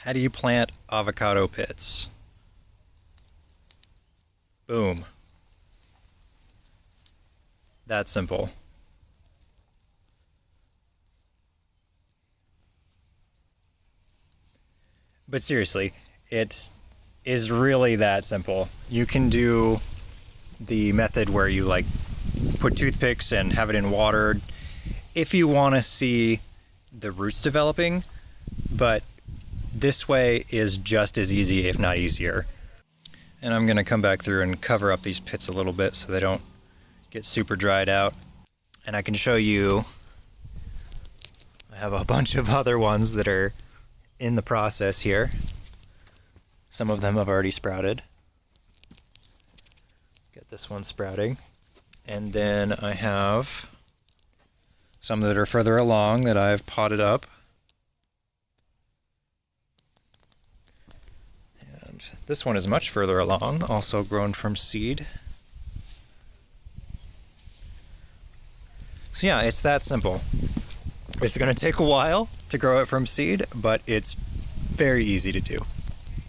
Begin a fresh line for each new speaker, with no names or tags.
How do you plant avocado pits? Boom. That simple. But seriously, it is really that simple. You can do the method where you like put toothpicks and have it in water if you want to see the roots developing, but this way is just as easy, if not easier. And I'm going to come back through and cover up these pits a little bit so they don't get super dried out. And I can show you, I have a bunch of other ones that are in the process here. Some of them have already sprouted. Get this one sprouting. And then I have some that are further along that I've potted up. And this one is much further along, also grown from seed. So yeah, it's that simple. It's going to take a while to grow it from seed, but it's very easy to do.